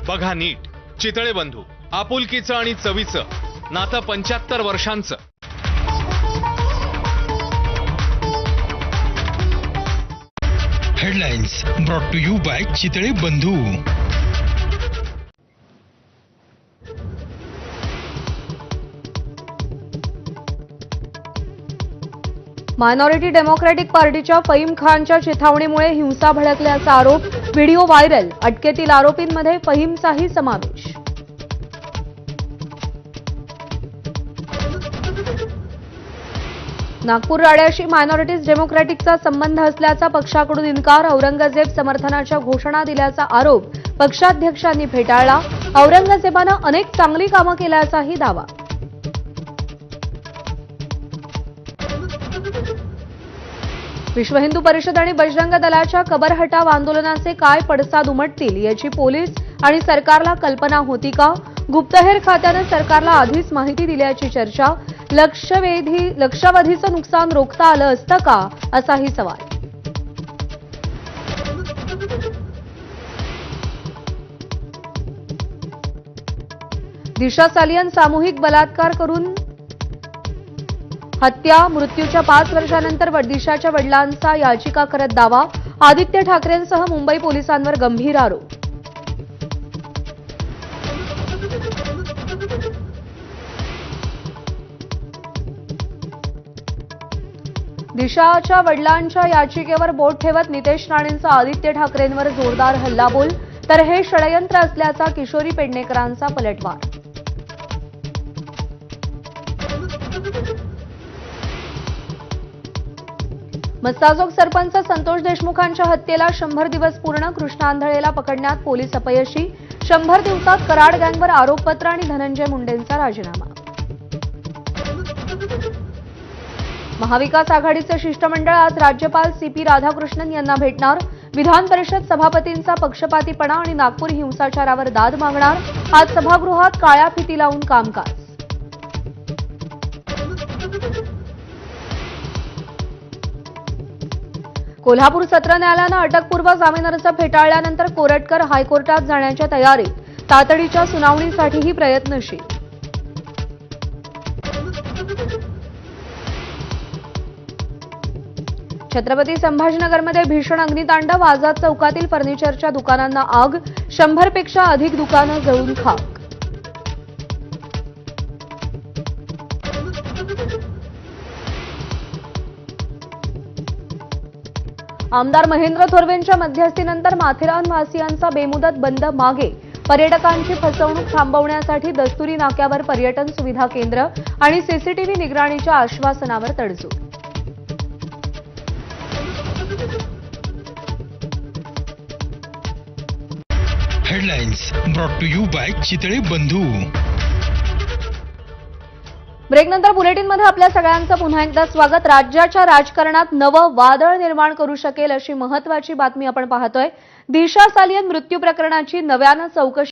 बघा नीट, चितळे बंधू, आपुलकीचं आणि चवीचं नातं 75 वर्षांचं. Headlines brought to you by Chitale Bandhu. Minority democratic पार्टीच्या फहीम खानच्या चिथावणीमुळे हिंसा भडकल्याचा आरोप. Video viral. अटकेतील आरोपींमध्ये फहीमचाही समावेश. नागपूर राड्याशी मायनॉरिटीज डेमोक्रॅटिकचा संबंध असल्याचा पक्षाकडून इन्कार. औरंगजेब समर्थनाच्या घोषणा दिल्याचा आरोप पक्षाध्यक्षांनी फेटाळला. औरंगजेबानं अनेक चांगली कामं केल्याचाही दावा. विश्व हिंदू परिषद आणि बजरंग दलाच्या कबर हटाव आंदोलनाचे काय पडसाद उमटतील याची पोलीस आणि सरकारला कल्पना होती का? गुप्तहेर खात्यानं सरकारला आधीच माहिती दिल्याची चर्चा. लक्षावधीचं नुकसान रोखता आलं असतं का, असाही सवाल. दिशा सालियन सामूहिक बलात्कार करून हत्या. मृत्यूच्या 5 वर्षांनंतर दिशाच्या वडिलांचा याचिका करत दावा. आदित्य ठाकरेंसह मुंबई पोलिसांवर गंभीर आरोप. दिशाच्या वडिलांच्या याचिकेवर बोट ठेवत नितेश राणेंचा आदित्य ठाकरेंवर जोरदार हल्लाबोल. तर हे षडयंत्र असल्याचा किशोरी पेडणेकरांचा पलटवार. मस्साजोग सरपंच संतोष देशमुखांच्या हत्येला 100 दिवस पूर्ण. कृष्णा आंधळेला पकडण्यात पोलीस अपयशी. 100 दिवसात कराड गँगवर आरोपपत्र आणि धनंजय मुंडेंचा राजीनामा. महाविकास आघाडीचे शिष्टमंडळ आज राज्यपाल सीपी राधाकृष्णन यांना भेटणार. विधान परिषद सभापतींचा पक्षपातीपणा आणि नागपूर हिंसाचारावर दाद मागणार. आज सभागृहात काळ्या फिती लावून कामकाज. कोल्हापूर सत्र न्यायालयानं अटकपूर्व जामीन अर्ज फेटाळल्यानंतर कोरटकर हायकोर्टात जाण्याच्या तयारीत. तातडीच्या सुनावणीसाठीही प्रयत्नशील. छत्रपती संभाजीनगरमध्ये भीषण अग्नितांडव. आझाद चौकातील फर्निचरच्या दुकानांना आग. 100 पेक्षा अधिक दुकानं जळून खाक. आमदार महेंद्र थोरवेंच्या मध्यस्थीनंतर माथेरानवासियांचा बेमुदत बंद मागे. पर्यटकांची फसवणूक थांबवण्यासाठी दस्तुरी नाक्यावर पर्यटन सुविधा केंद्र आणि सीसीटीव्ही निगराणीच्या आश्वासनावर तडजोड. Headlines brought to you by Chitale Bandhu. ब्रेकनंतर बुलेटिनमध्ये आपल्या सगळ्यांचं पुन्हा एकदा स्वागत. राज्याच्या राजकारणात नवं वादळ निर्माण करू शकेल अशी महत्त्वाची बातमी आपण पाहतोय. दिशा सालियन मृत्यू प्रकरणाची नव्यानं चौकशी